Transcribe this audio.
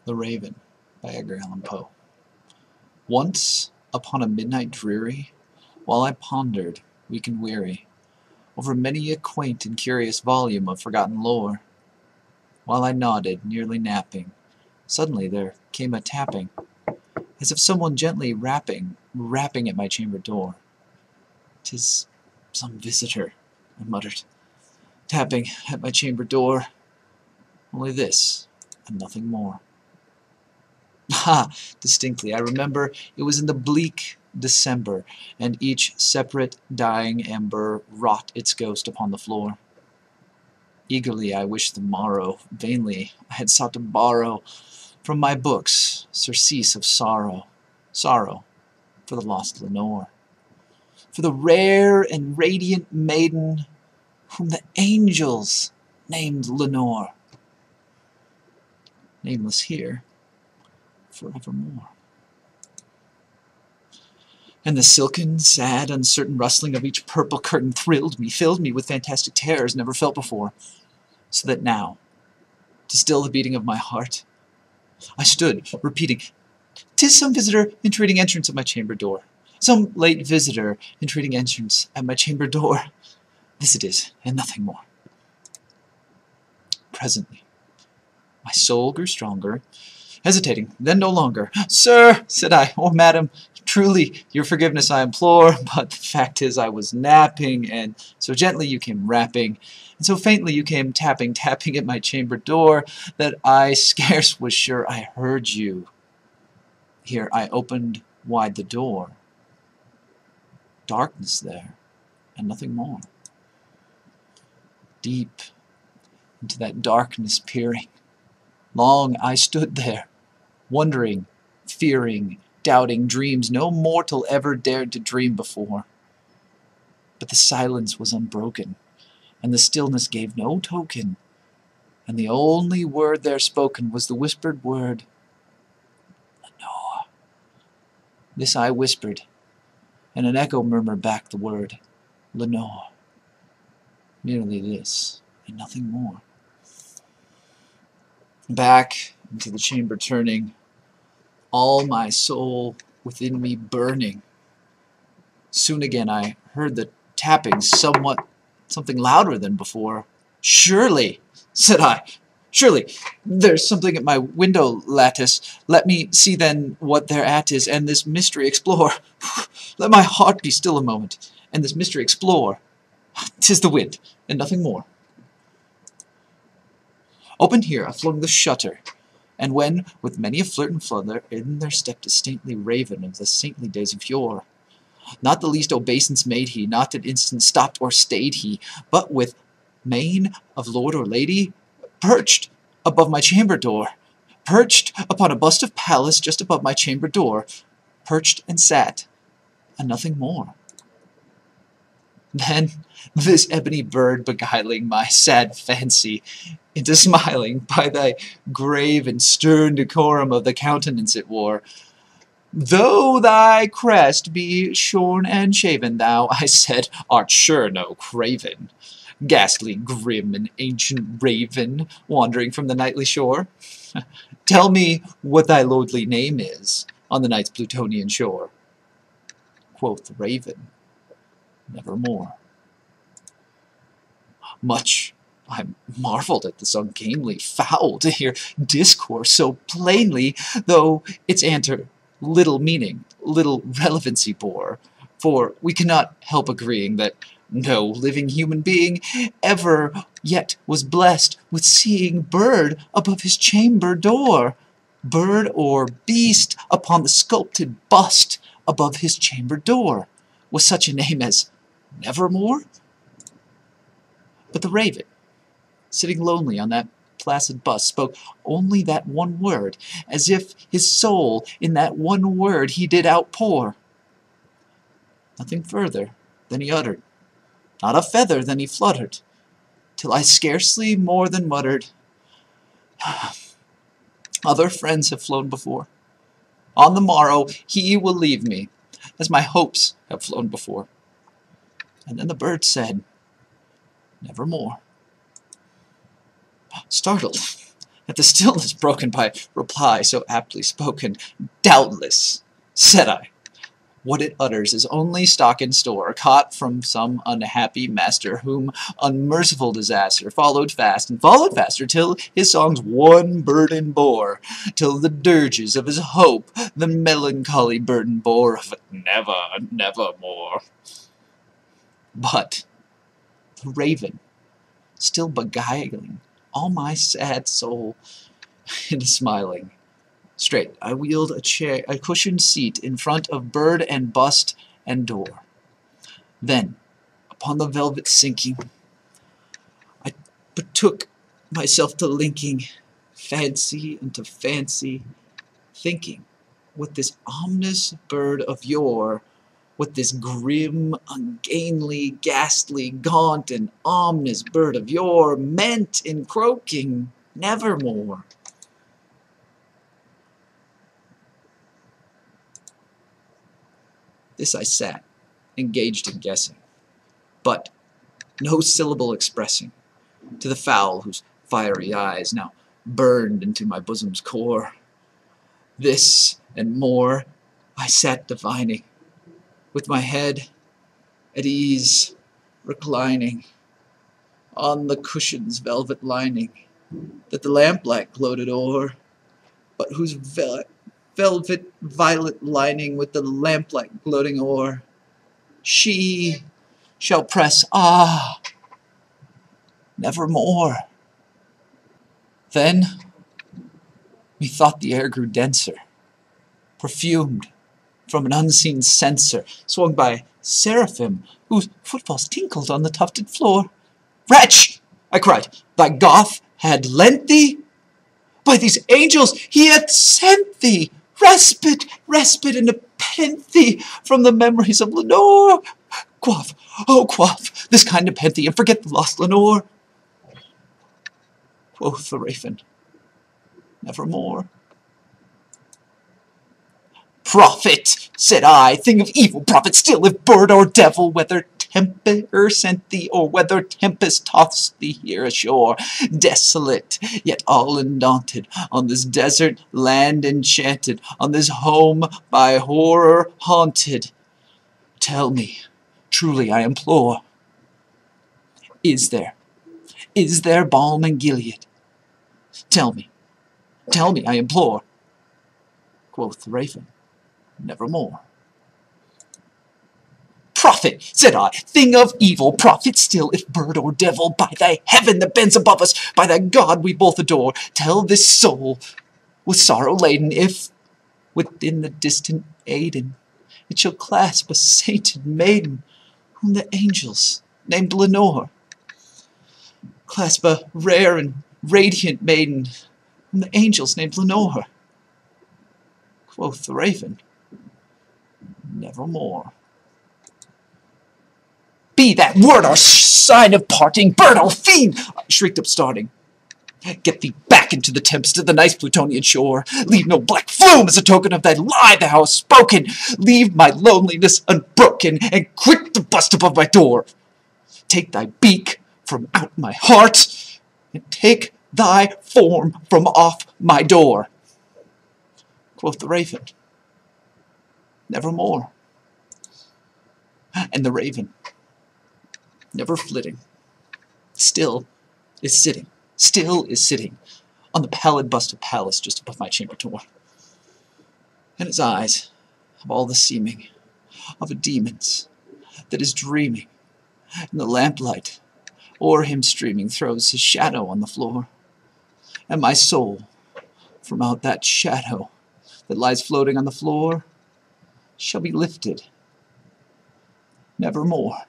The Raven by Edgar Allan Poe. Once, upon a midnight dreary, while I pondered, weak and weary, over many a quaint and curious volume of forgotten lore, while I nodded, nearly napping, suddenly there came a tapping, as if someone gently rapping at my chamber door. "'Tis some visitor," I muttered, "tapping at my chamber door. Only this, and nothing more." Ah, distinctly, I remember it was in the bleak December, and each separate dying ember wrought its ghost upon the floor. Eagerly I wished the morrow, vainly I had sought to borrow from my books surcease of sorrow, sorrow for the lost Lenore, for the rare and radiant maiden whom the angels named Lenore, nameless here forevermore. And the silken, sad, uncertain rustling of each purple curtain thrilled me, filled me with fantastic terrors never felt before, so that now, to still the beating of my heart, I stood, repeating, "'Tis some visitor entreating entrance at my chamber door. Some late visitor entreating entrance at my chamber door. This it is, and nothing more." Presently, my soul grew stronger, hesitating, then no longer. "Sir," said I, "or madam, truly your forgiveness I implore, but the fact is I was napping, and so gently you came rapping, and so faintly you came tapping at my chamber door, that I scarce was sure I heard you." Here I opened wide the door. Darkness there, and nothing more. Deep into that darkness peering, long I stood there, wondering, fearing, doubting dreams no mortal ever dared to dream before. But the silence was unbroken, and the stillness gave no token, and the only word there spoken was the whispered word, "Lenore." This I whispered, and an echo murmured back the word, "Lenore." Merely this, and nothing more. Back into the chamber turning, all my soul within me burning. Soon again I heard the tapping something louder than before. "Surely," said I, "surely there's something at my window lattice. Let me see then what thereat is, and this mystery explore. Let my heart be still a moment, and this mystery explore. 'Tis the wind, and nothing more." Open here I flung the shutter, and when, with many a flirt and flutter, in there stepped a stately raven of the saintly days of yore. Not the least obeisance made he, not an instant stopped or stayed he, but with mien of lord or lady, perched above my chamber door, perched upon a bust of Pallas just above my chamber door, perched and sat, and nothing more. Then this ebony bird beguiling my sad fancy into smiling by thy grave and stern decorum of the countenance it wore. "Though thy crest be shorn and shaven, thou," I said, "art sure no craven, ghastly, grim, and ancient raven, wandering from the nightly shore. Tell me what thy lordly name is on the night's Plutonian shore." Quoth the raven, "Nevermore." Much I marveled at this ungainly fowl to hear discourse so plainly, though its answer little meaning, little relevancy bore, for we cannot help agreeing that no living human being ever yet was blessed with seeing bird above his chamber door, bird or beast upon the sculpted bust above his chamber door, with such a name as Nevermore. But the raven, sitting lonely on that placid bust, spoke only that one word, as if his soul in that one word he did outpour. Nothing further than he uttered, not a feather than he fluttered, till I scarcely more than muttered, "Other friends have flown before. On the morrow he will leave me, as my hopes have flown before." And then the bird said, "Nevermore." Startled, At the stillness broken by reply so aptly spoken, "Doubtless," said I, "what it utters is only stock in store, caught from some unhappy master, whom unmerciful disaster followed fast, and followed faster, till his songs one burden bore, till the dirges of his hope the melancholy burden bore of never, nevermore." But the raven, still beguiling all my sad soul into smiling, straight I wheeled a cushioned seat in front of bird and bust and door. Then, upon the velvet sinking, I betook myself to linking fancy into fancy, thinking what this ominous bird of yore, what this grim, ungainly, ghastly, gaunt, and ominous bird of yore meant in croaking nevermore. This I sat, engaged in guessing, but no syllable expressing, to the fowl whose fiery eyes now burned into my bosom's core. This and more I sat divining, with my head at ease reclining on the cushion's velvet lining, that the lamplight gloated o'er, but whose velvet violet lining with the lamplight gloating o'er, she shall press, nevermore. Then methought the air grew denser, perfumed from an unseen censer, swung by seraphim whose footfalls tinkled on the tufted floor. "Wretch!" I cried, "thy Goth had lent thee? By these angels he hath sent thee respite, respite, and nepenthe from the memories of Lenore. Quaff, oh quaff, this kind nepenthe, and forget the lost Lenore." Quoth the raven, "Nevermore." "Prophet," said I, "thing of evil, prophet still, if bird or devil, whether temper sent thee, or whether tempest tossed thee here ashore, desolate, yet all undaunted, on this desert land enchanted, on this home by horror haunted, tell me, truly I implore, is there balm in Gilead? Tell me, I implore." Quoth the raven, "Nevermore." "Prophet," said I, "thing of evil, prophet still, if bird or devil, by thy heaven that bends above us, by thy God we both adore, tell this soul with sorrow laden, if within the distant Aidenn it shall clasp a sainted maiden, whom the angels named Lenore. Clasp a rare and radiant maiden, whom the angels named Lenore." Quoth the raven, "Nevermore." "Be that word our sign of parting, bird or fiend!" I shrieked up starting. "Get thee back into the tempest to the nice Plutonian shore. Leave no black flume as a token of thy lie thou hast spoken. Leave my loneliness unbroken, and quit the bust above my door. Take thy beak from out my heart, and take thy form from off my door." Quoth the raven, "Nevermore." And the raven, never flitting, still is sitting on the pallid bust of Pallas just above my chamber door. And his eyes have all the seeming of a demon's that is dreaming, and the lamplight o'er him streaming throws his shadow on the floor. And my soul, from out that shadow that lies floating on the floor, shall be lifted nevermore.